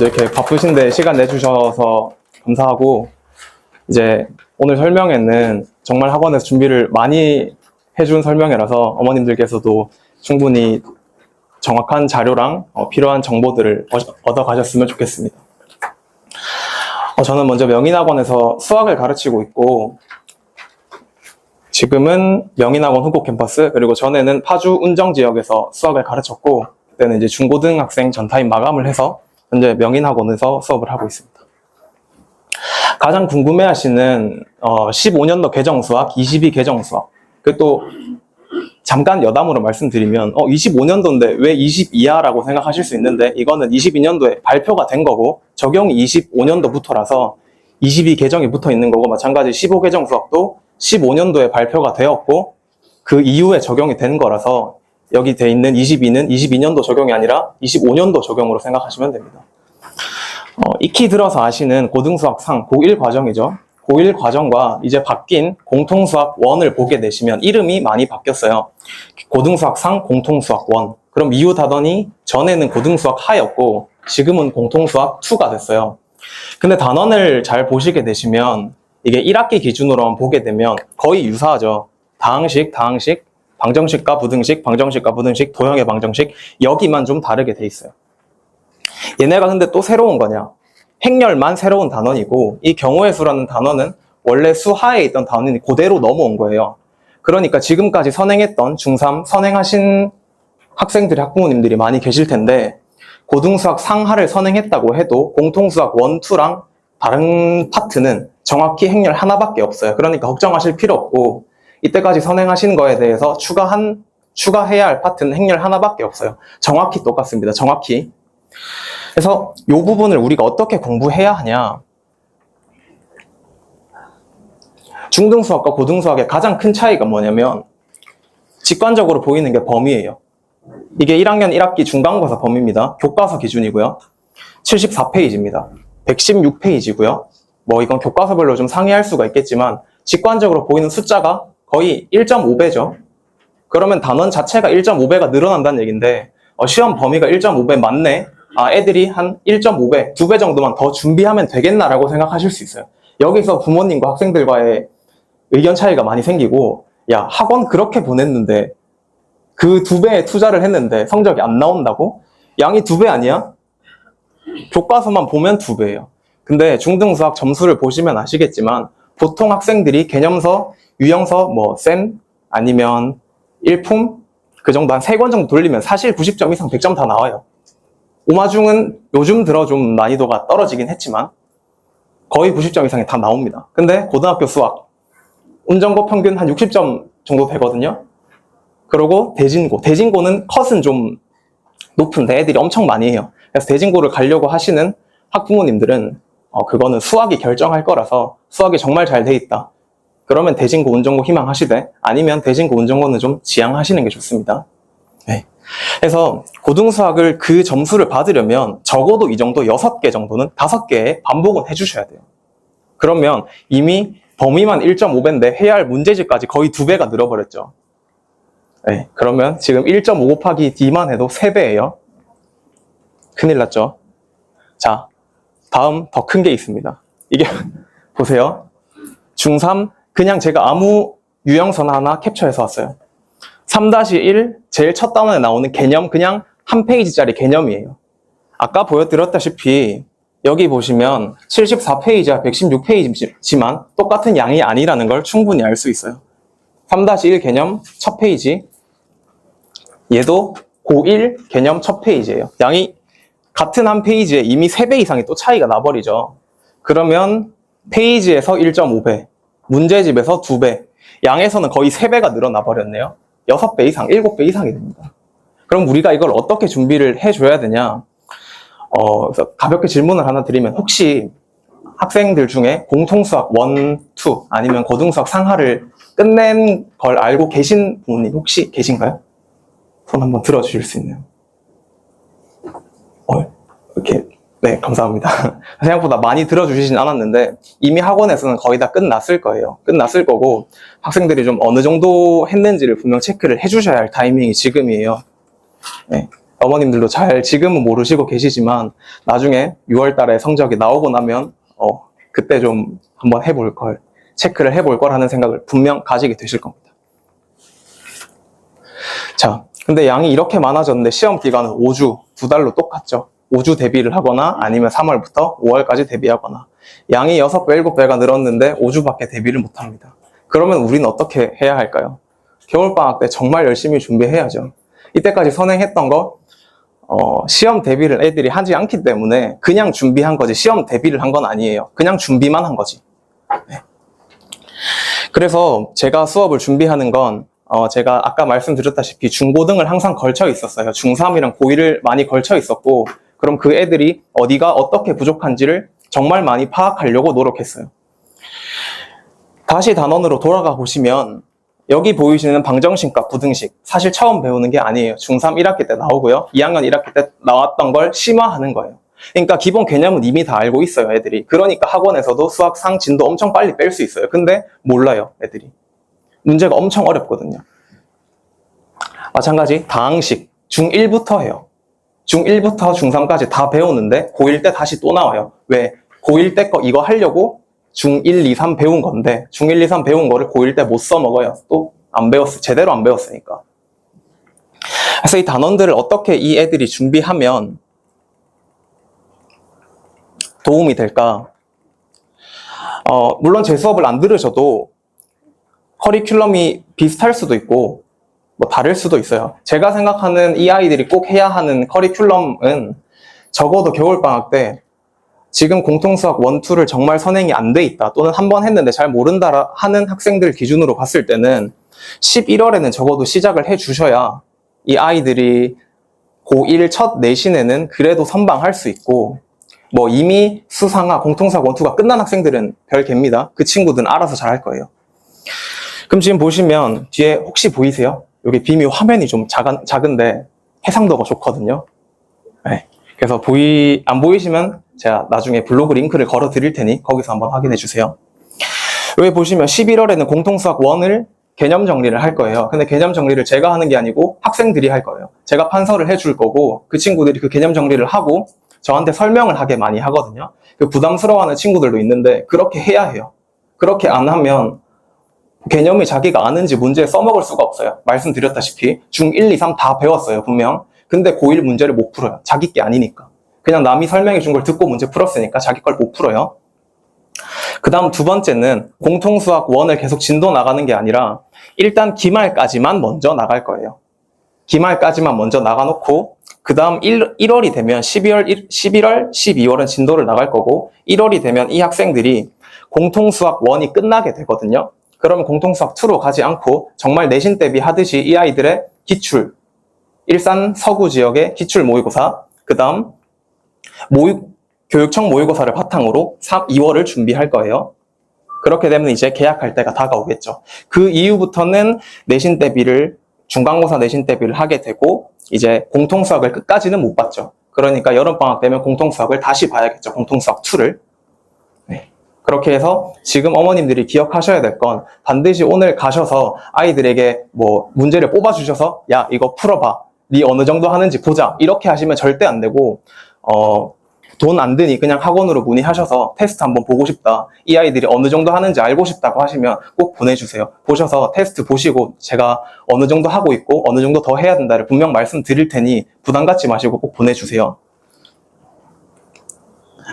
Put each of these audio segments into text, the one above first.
먼저 이렇게 바쁘신데 시간 내주셔서 감사하고, 이제 오늘 설명회는 정말 학원에서 준비를 많이 해준 설명회라서 어머님들께서도 충분히 정확한 자료랑 필요한 정보들을 얻어 가셨으면 좋겠습니다. 저는 먼저 명인학원에서 수학을 가르치고 있고, 지금은 명인학원 후곡 캠퍼스, 그리고 전에는 파주 운정 지역에서 수학을 가르쳤고, 그때는 이제 중고등학생 전타임 마감을 해서 현재 명인학원에서 수업을 하고 있습니다. 가장 궁금해하시는 15년도 개정수학, 22 개정수학, 그 또 잠깐 여담으로 말씀드리면 25년도인데 왜 22야라고 생각하실 수 있는데, 이거는 22년도에 발표가 된 거고 적용이 25년도부터라서 22 개정이 붙어 있는 거고, 마찬가지 15 개정 수학도 15년도에 발표가 되었고 그 이후에 적용이 된 거라서 여기 돼 있는 22는 22년도 적용이 아니라 25년도 적용으로 생각하시면 됩니다. 익히 들어서 아시는 고등수학 상 고1 과정이죠. 고1 과정과 이제 바뀐 공통수학 1을 보게 되시면 이름이 많이 바뀌었어요. 고등수학 상, 공통수학 1. 그럼 이웃하더니 전에는 고등수학 하였고 지금은 공통수학 2가 됐어요. 근데 단원을 잘 보시게 되시면 이게 1학기 기준으로 보게 되면 거의 유사하죠. 다항식, 방정식과 부등식, 방정식과 부등식, 도형의 방정식, 여기만 좀 다르게 돼 있어요. 얘네가 근데 또 새로운 거냐? 행렬만 새로운 단원이고, 이 경우의 수라는 단원은 원래 수하에 있던 단원이 그대로 넘어온 거예요. 그러니까 지금까지 선행했던 중3 선행하신 학생들이, 학부모님들이 많이 계실 텐데, 고등수학 상하를 선행했다고 해도 공통수학 1, 2랑 다른 파트는 정확히 행렬 하나밖에 없어요. 그러니까 걱정하실 필요 없고, 이때까지 선행하신 거에 대해서 추가해야 할 파트는 행렬 하나밖에 없어요. 정확히 똑같습니다. 정확히. 그래서 이 부분을 우리가 어떻게 공부해야 하냐? 중등수학과 고등수학의 가장 큰 차이가 뭐냐면 직관적으로 보이는 게 범위예요. 이게 1학년 1학기 중간고사 범위입니다. 교과서 기준이고요. 74페이지입니다. 116페이지고요. 뭐 이건 교과서별로 좀 상이할 수가 있겠지만 직관적으로 보이는 숫자가 거의 1.5배죠. 그러면 단원 자체가 1.5배가 늘어난다는 얘기인데, 시험 범위가 1.5배 맞네? 애들이 한 1.5배, 2배 정도만 더 준비하면 되겠나라고 생각하실 수 있어요. 여기서 부모님과 학생들과의 의견 차이가 많이 생기고, 야, 학원 그렇게 보냈는데 그 2배의 투자를 했는데 성적이 안 나온다고? 양이 2배 아니야? 교과서만 보면 2배예요. 근데 중등수학 점수를 보시면 아시겠지만 보통 학생들이 개념서, 유형서, 쌤 아니면 일품 그 정도 한 3권 정도 돌리면 사실 90점 이상 100점 다 나와요. 오마중은 요즘 들어 좀 난이도가 떨어지긴 했지만 거의 90점 이상이 다 나옵니다. 근데 고등학교 수학 운전고 평균 한 60점 정도 되거든요. 그리고 대진고는 컷은 좀 높은데 애들이 엄청 많이 해요. 그래서 대진고를 가려고 하시는 학부모님들은 그거는 수학이 결정할 거라서 수학이 정말 잘 돼 있다. 그러면 대진고, 운전고 희망하시되, 아니면 대진고, 운전고는 좀 지양하시는 게 좋습니다. 네. 그래서 고등수학을 그 점수를 받으려면 적어도 이 정도 6개 정도는 5개의 반복은 해주셔야 돼요. 그러면 이미 범위만 1.5배인데 해야 할 문제집까지 거의 2배가 늘어버렸죠. 네. 그러면 지금 1.5 곱하기 D만 해도 3배예요. 큰일 났죠. 자, 다음 더 큰 게 있습니다. 이게 보세요. 중3 그냥 제가 아무 유형서나 하나 캡처해서 왔어요. 3-1 제일 첫 단원에 나오는 개념, 그냥 한 페이지짜리 개념이에요. 아까 보여드렸다시피 여기 보시면 74페이지와 116페이지지만 똑같은 양이 아니라는 걸 충분히 알 수 있어요. 3-1 개념 첫 페이지, 얘도 고1 개념 첫 페이지예요. 양이 같은 한 페이지에 이미 3배 이상이 또 차이가 나버리죠. 그러면 페이지에서 1.5배, 문제집에서 2배, 양에서는 거의 3배가 늘어나 버렸네요. 6배 이상, 7배 이상이 됩니다. 그럼 우리가 이걸 어떻게 준비를 해줘야 되냐? 그래서 가볍게 질문을 하나 드리면, 혹시 학생들 중에 공통수학 1, 2 아니면 고등수학 상하를 끝낸 걸 알고 계신 부모님 혹시 계신가요? 손 한번 들어주실 수 있나요? 이렇게, 네, 감사합니다. 생각보다 많이 들어주시진 않았는데 이미 학원에서는 거의 다 끝났을 거예요. 끝났을 거고 학생들이 좀 어느 정도 했는지를 분명 체크를 해주셔야 할 타이밍이 지금이에요. 네. 어머님들도 잘 지금은 모르시고 계시지만 나중에 6월 달에 성적이 나오고 나면 그때 좀 한번 해볼 걸, 체크를 해볼 거라는 생각을 분명 가지게 되실 겁니다. 자, 근데 양이 이렇게 많아졌는데 시험 기간은 5주, 2달로 똑같죠. 5주 대비를 하거나 아니면 3월부터 5월까지 대비하거나. 양이 6배, 7배가 늘었는데 5주밖에 대비를 못합니다. 그러면 우리는 어떻게 해야 할까요? 겨울방학 때 정말 열심히 준비해야죠. 이때까지 선행했던 거 시험 대비를 애들이 하지 않기 때문에 그냥 준비한 거지 시험 대비를 한 건 아니에요. 그냥 준비만 한 거지. 네. 그래서 제가 수업을 준비하는 건 제가 아까 말씀드렸다시피 중고등을 항상 걸쳐 있었어요. 중3이랑 고1을 많이 걸쳐 있었고 그럼 그 애들이 어디가 어떻게 부족한지를 정말 많이 파악하려고 노력했어요. 다시 단원으로 돌아가 보시면 여기 보이시는 방정식과 부등식 사실 처음 배우는 게 아니에요. 중3 1학기 때 나오고요. 2학년 1학기 때 나왔던 걸 심화하는 거예요. 그러니까 기본 개념은 이미 다 알고 있어요, 애들이. 그러니까 학원에서도 수학 상진도 엄청 빨리 뺄 수 있어요. 근데 몰라요, 애들이. 문제가 엄청 어렵거든요. 마찬가지 다항식 중1부터 해요. 중1부터 중3까지 다 배우는데 고1 때 다시 또 나와요. 왜? 고1 때 거 이거 하려고 중1, 2, 3 배운 건데 중1, 2, 3 배운 거를 고1 때 못 써먹어요. 또 안 배웠어요. 제대로 안 배웠으니까. 그래서 이 단원들을 어떻게 이 애들이 준비하면 도움이 될까? 물론 제 수업을 안 들으셔도 커리큘럼이 비슷할 수도 있고 뭐 다를 수도 있어요. 제가 생각하는 이 아이들이 꼭 해야 하는 커리큘럼은 적어도 겨울방학 때 지금 공통수학 1, 2를 정말 선행이 안 돼 있다 또는 한 번 했는데 잘 모른다 하는 학생들 기준으로 봤을 때는 11월에는 적어도 시작을 해 주셔야 이 아이들이 고1 첫 내신에는 그래도 선방할 수 있고 뭐 이미 수상화, 공통수학 1, 2가 끝난 학생들은 별 개입니다. 그 친구들은 알아서 잘 할 거예요. 그럼 지금 보시면 뒤에 혹시 보이세요? 여기 빔이 화면이 좀 작은데 해상도가 좋거든요. 네. 그래서 안 보이시면 제가 나중에 블로그 링크를 걸어 드릴 테니 거기서 한번 확인해 주세요. 여기 보시면 11월에는 공통수학 1을 개념 정리를 할 거예요. 근데 개념 정리를 제가 하는 게 아니고 학생들이 할 거예요. 제가 판서를 해줄 거고 그 친구들이 그 개념 정리를 하고 저한테 설명을 하게 많이 하거든요. 그 부담스러워하는 친구들도 있는데 그렇게 해야 해요. 그렇게 안 하면 개념이 자기가 아는지 문제에 써먹을 수가 없어요. 말씀드렸다시피 중1, 2, 3 다 배웠어요, 분명. 근데 고1 문제를 못 풀어요. 자기 게 아니니까. 그냥 남이 설명해 준 걸 듣고 문제 풀었으니까 자기 걸 못 풀어요. 그 다음 두 번째는 공통수학 1을 계속 진도 나가는 게 아니라 일단 기말까지만 먼저 나갈 거예요. 기말까지만 먼저 나가놓고 그 다음 1월이 되면 11월, 12월은 진도를 나갈 거고 1월이 되면 이 학생들이 공통수학 1이 끝나게 되거든요. 그러면 공통수학 2로 가지 않고 정말 내신 대비 하듯이 이 아이들의 기출, 일산 서구 지역의 기출 모의고사, 그 다음 교육청 모의고사를 바탕으로 2월을 준비할 거예요. 그렇게 되면 이제 개학할 때가 다가오겠죠. 그 이후부터는 내신 대비를, 중간고사 내신 대비를 하게 되고 이제 공통수학을 끝까지는 못 봤죠. 그러니까 여름방학 되면 공통수학을 다시 봐야겠죠. 공통수학 2를. 네. 그렇게 해서 지금 어머님들이 기억하셔야 될 건 반드시 오늘 가셔서 아이들에게 뭐 문제를 뽑아주셔서 야 이거 풀어봐. 네 어느 정도 하는지 보자. 이렇게 하시면 절대 안 되고 돈 안 드니 그냥 학원으로 문의하셔서 테스트 한번 보고 싶다. 이 아이들이 어느 정도 하는지 알고 싶다고 하시면 꼭 보내주세요. 보셔서 테스트 보시고 제가 어느 정도 하고 있고 어느 정도 더 해야 된다를 분명 말씀드릴 테니 부담 갖지 마시고 꼭 보내주세요.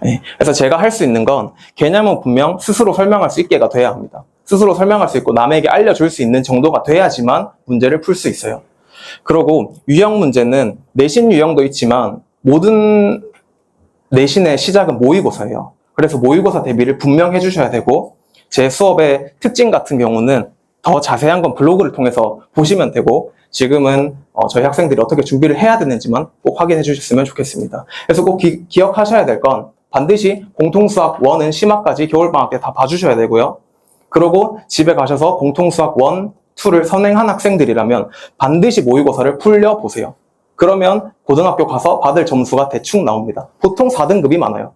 네. 그래서 제가 할 수 있는 건 개념은 분명 스스로 설명할 수 있게가 돼야 합니다. 스스로 설명할 수 있고 남에게 알려줄 수 있는 정도가 돼야지만 문제를 풀 수 있어요. 그리고 유형 문제는 내신 유형도 있지만 모든 내신의 시작은 모의고사예요. 그래서 모의고사 대비를 분명 해주셔야 되고 제 수업의 특징 같은 경우는 더 자세한 건 블로그를 통해서 보시면 되고 지금은 저희 학생들이 어떻게 준비를 해야 되는지만 꼭 확인해 주셨으면 좋겠습니다. 그래서 꼭 기억하셔야 될 건 반드시 공통수학 1은 심화까지 겨울방학 때 다 봐주셔야 되고요. 그리고 집에 가셔서 공통수학 1, 2를 선행한 학생들이라면 반드시 모의고사를 풀려보세요. 그러면 고등학교 가서 받을 점수가 대충 나옵니다. 보통 4등급이 많아요.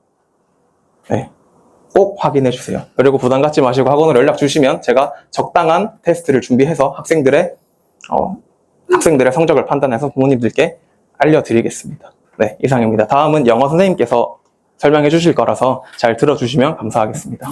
네. 꼭 확인해 주세요. 그리고 부담 갖지 마시고 학원으로 연락 주시면 제가 적당한 테스트를 준비해서 학생들의 성적을 판단해서 부모님들께 알려드리겠습니다. 네, 이상입니다. 다음은 영어 선생님께서 설명해 주실 거라서 잘 들어주시면 감사하겠습니다.